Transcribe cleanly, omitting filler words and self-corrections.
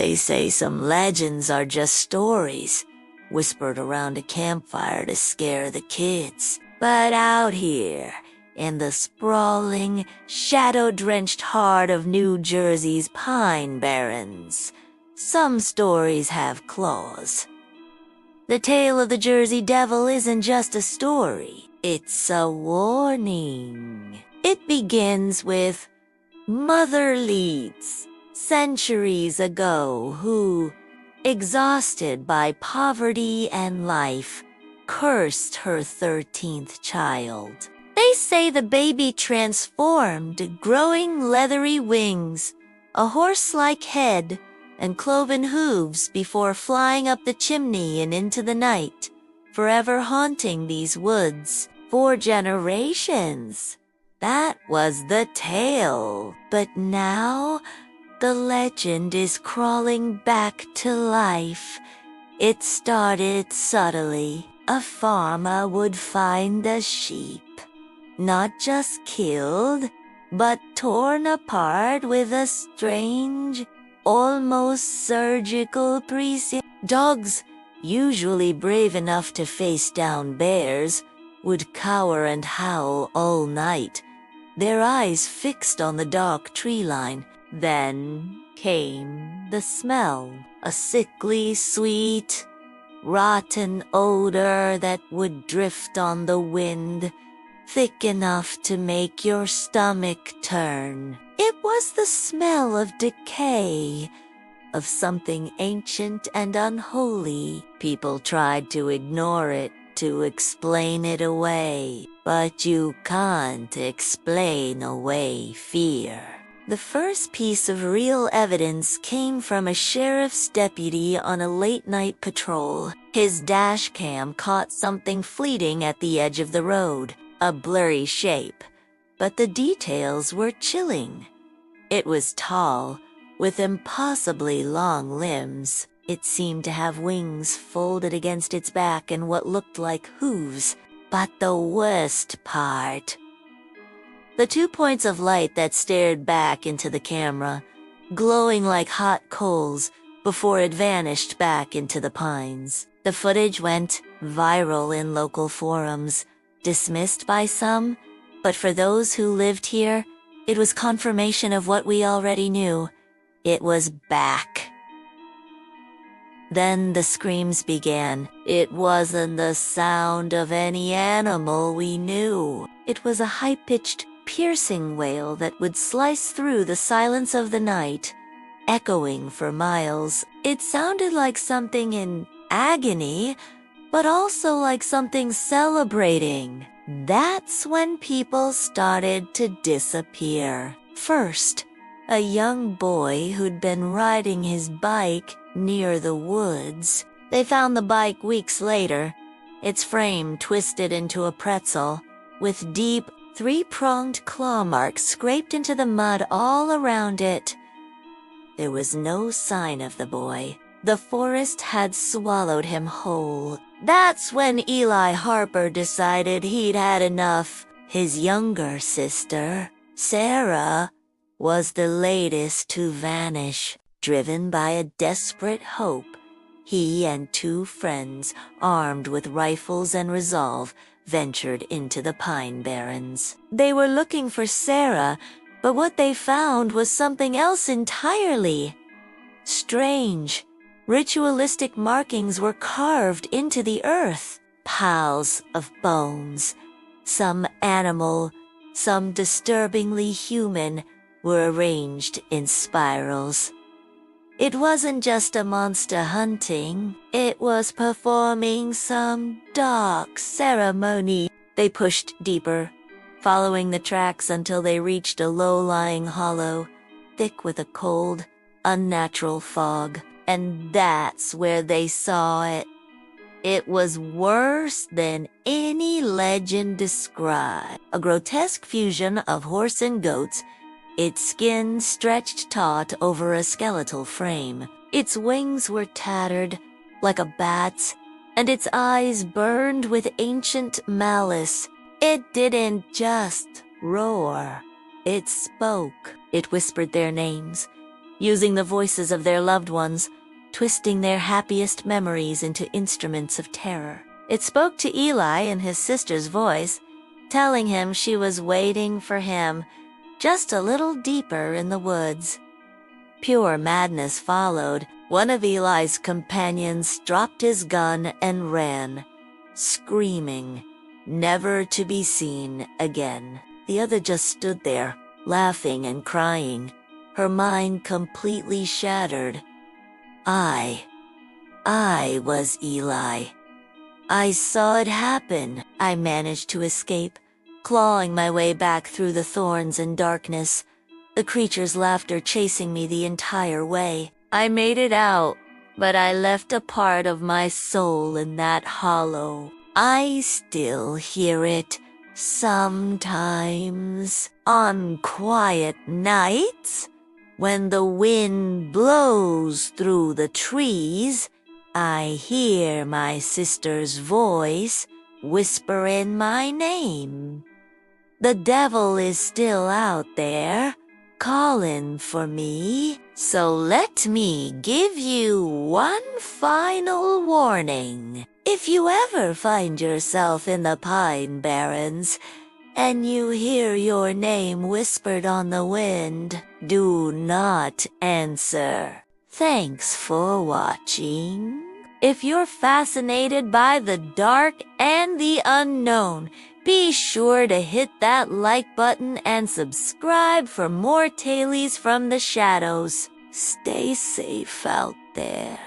They say some legends are just stories, whispered around a campfire to scare the kids. But out here, in the sprawling, shadow-drenched heart of New Jersey's Pine Barrens, some stories have claws. The tale of the Jersey Devil isn't just a story, it's a warning. It begins with Mother Leeds, centuries ago, who, exhausted by poverty and life, cursed her 13th child. They say the baby transformed, growing leathery wings, a horse-like head, and cloven hooves before flying up the chimney and into the night, forever haunting these woods for generations. That was the tale. But now, the legend is crawling back to life. It started subtly. A farmer would find a sheep, not just killed, but torn apart with a strange, almost surgical precision. Dogs, usually brave enough to face down bears, would cower and howl all night, their eyes fixed on the dark tree line. Then came the smell, a sickly sweet, rotten odor that would drift on the wind, thick enough to make your stomach turn. It was the smell of decay, of something ancient and unholy. People tried to ignore it, to explain it away, but you can't explain away fear. The first piece of real evidence came from a sheriff's deputy on a late-night patrol. His dash cam caught something fleeting at the edge of the road, a blurry shape, but the details were chilling. It was tall, with impossibly long limbs. It seemed to have wings folded against its back and what looked like hooves. But the worst part, the 2 points of light that stared back into the camera, glowing like hot coals before it vanished back into the pines. The footage went viral in local forums, dismissed by some, but for those who lived here, it was confirmation of what we already knew. It was back. Then the screams began. It wasn't the sound of any animal we knew. It was a high-pitched, piercing wail that would slice through the silence of the night, echoing for miles. It sounded like something in agony, but also like something celebrating. That's when people started to disappear. First, a young boy who'd been riding his bike near the woods. They found the bike weeks later, its frame twisted into a pretzel, with deep, 3-pronged claw marks scraped into the mud all around it. There was no sign of the boy. The forest had swallowed him whole. That's when Eli Harper decided he'd had enough. His younger sister, Sarah, was the latest to vanish. Driven by a desperate hope, he and 2 friends, armed with rifles and resolve, ventured into the Pine Barrens. They were looking for Sarah, but what they found was something else entirely. Strange, ritualistic markings were carved into the earth. Piles of bones, some animal, some disturbingly human, were arranged in spirals. It wasn't just a monster hunting, it was performing some dark ceremony. They pushed deeper, following the tracks until they reached a low-lying hollow, thick with a cold, unnatural fog. And that's where they saw it. It was worse than any legend described. A grotesque fusion of horse and goats, its skin stretched taut over a skeletal frame. Its wings were tattered, like a bat's, and its eyes burned with ancient malice. It didn't just roar. It spoke. It whispered their names, using the voices of their loved ones, twisting their happiest memories into instruments of terror. It spoke to Eli in his sister's voice, telling him she was waiting for him just a little deeper in the woods. Pure madness followed. One of Eli's companions dropped his gun and ran, screaming, never to be seen again. The other just stood there, laughing and crying, her mind completely shattered. I was Eli. I saw it happen. I managed to escape, clawing my way back through the thorns and darkness, the creature's laughter chasing me the entire way. I made it out, but I left a part of my soul in that hollow. I still hear it sometimes on quiet nights. When the wind blows through the trees, I hear my sister's voice whisper in my name. The devil is still out there, calling for me. So let me give you one final warning. If you ever find yourself in the Pine Barrens, and you hear your name whispered on the wind, do not answer. Thanks for watching. If you're fascinated by the dark and the unknown, be sure to hit that like button and subscribe for more tales from the shadows. Stay safe out there.